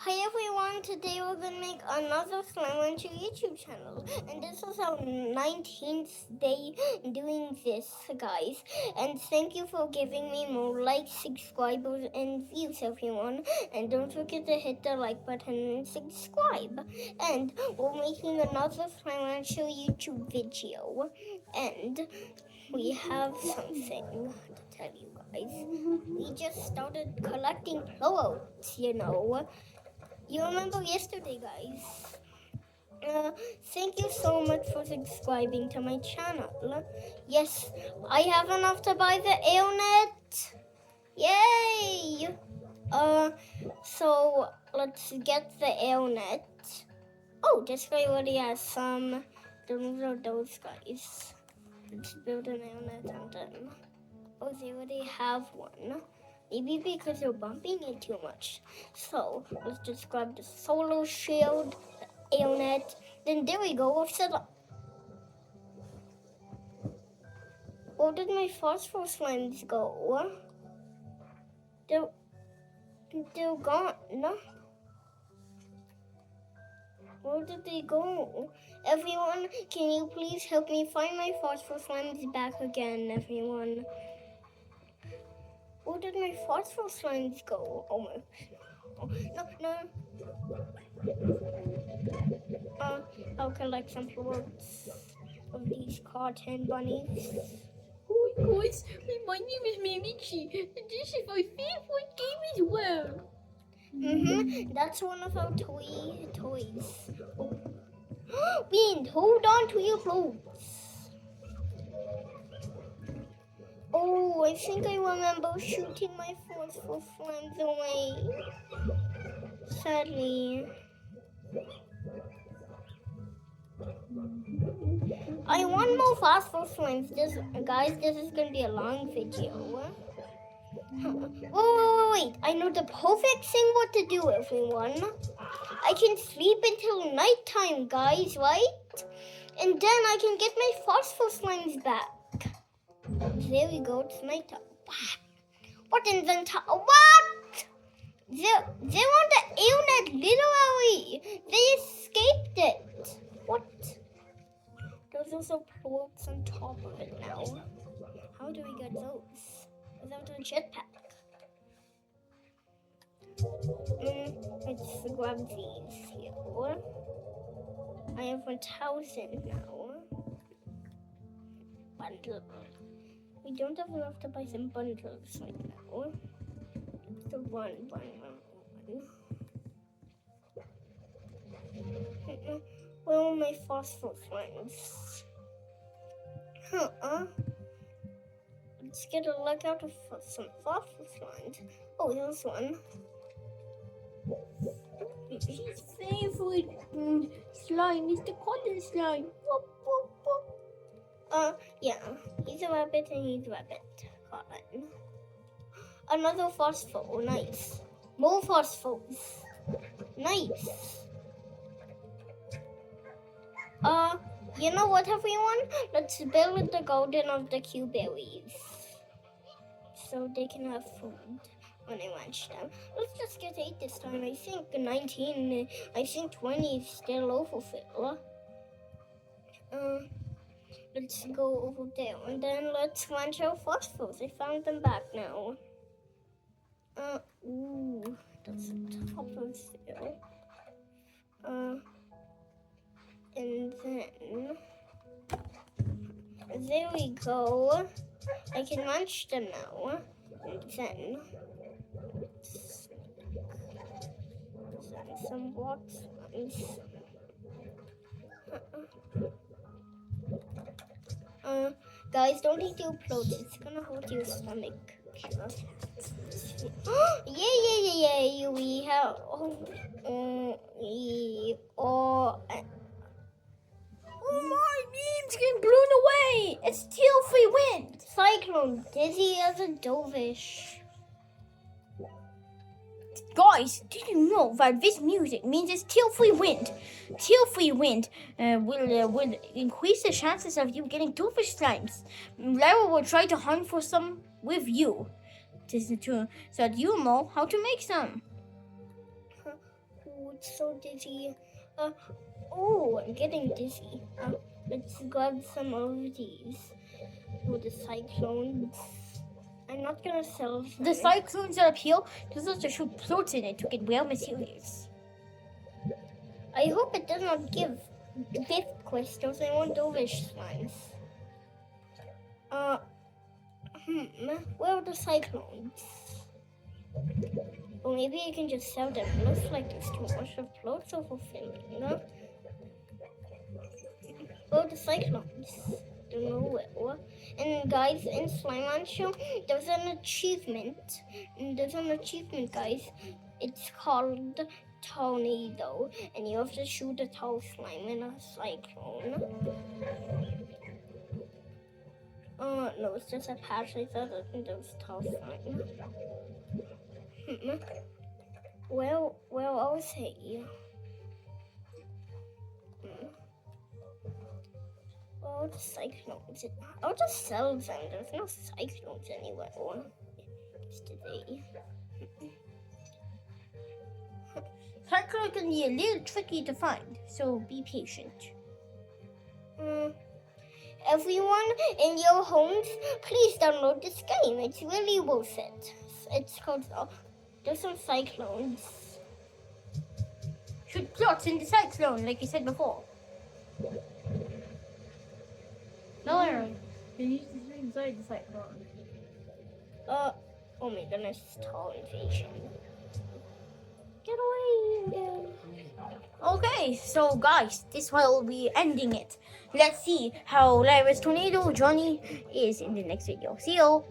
Hi everyone, today we're going to make another slime onto YouTube channel. And this is our 19th day doing this, guys. And thank you for giving me more likes, subscribers, and views, everyone. And don't forget to hit the like button and subscribe. And we're making another slime onto YouTube video. And we have something to tell you guys. We just started collecting floats, You remember yesterday, guys. Thank you so much for subscribing to my channel. Yes, I have enough to buy the airnet. Yay! So let's get the airnet. Oh, this guy already has some. Those guys. Let's build an airnet on them. Oh, they already have one. Maybe because they're bumping it too much. So let's just grab the solar shield, the airnet. Then there we go. We'll set up. Where did my phosphor slimes go? They're gone. Where did they go? Everyone, can you please help me find my phosphor slimes back again, everyone? Where did my phosphor slimes go? Oh my. No. I'll collect some floats of these cotton bunnies. Hi guys, my name is Mamichi, and this is my favorite game as well. That's one of our toys. Wind, hold on to your floats. Oh, I think I remember shooting my phosphor slimes away. Sadly. I want more phosphor slimes. Guys, this is gonna be a long video. Wait. I know the perfect thing what to do, everyone. I can sleep until nighttime, guys, right? And then I can get my phosphor slimes back. There we go, it's nighttime. What in the what? They're on the airnet, literally. They escaped it. What? There's also floats on top of it now. How do we get those? Without a jetpack. Let's grab these here. I have 1,000 now. Bundle. We don't have enough to buy some bundles right now. It's the one. Where are my phosphor slimes? Let's get a look out of some phosphor slimes. Oh, there's one. His favorite slime is the cotton slime. Yeah. He's a rabbit and he's a rabbit. Cotton. Another phosphor. Nice. More phosphors. Nice. You know what, everyone? Let's build the garden of the Q-berries. So they can have food when I watch them. Let's just get 8 this time. I think 19, I think 20 is still overfill. Let's go over there and then let's launch our phosphors. I found them back now. Ooh, that's the top of there. And then there we go. I can launch them now. And then some blocks. Guys, don't eat your floats. It's gonna hurt your stomach. Yay! We have. My name's getting blown away. It's Teal Free Wind. Cyclone, dizzy as a dovish. Guys, did you know that this music means it's Teal Free Wind? Teal Free Wind will increase the chances of you getting doofish slimes. Lara will try to hunt for some with you, so that you know how to make some. Oh, it's so dizzy. Oh, I'm getting dizzy. Let's grab some of these. Oh, the cyclones. I'm not gonna sell them. The cyclones are up here. There's also shoot plots in it to get well materials. I hope it does not give gift crystals. I want dovish slimes. Where are the cyclones? Or maybe I can just sell them. Looks like there's too much of plots so fulfilling, no? Where are the cyclones? Don't know where. And guys, in Slime Show, there's an achievement. Guys. It's called Tornado, and you have to shoot a tall slime in a cyclone. No, it's just a patch. I thought it was tall slime. Well, I'll say. Oh, the cyclones. I'll just sell them. There's no cyclones anywhere. Today. Cyclones can be a little tricky to find, so be patient. Everyone in your homes, please download this game. It's really worth it. It's called. There's some cyclones. Shoot plots in the cyclone, like you said before. No, Aaron. You need to stay inside the cyclone. Oh my goodness, tall invasion. Get away! Okay, so guys, this will be ending it. Let's see how Lyra's Tornado Johnny is in the next video. See you!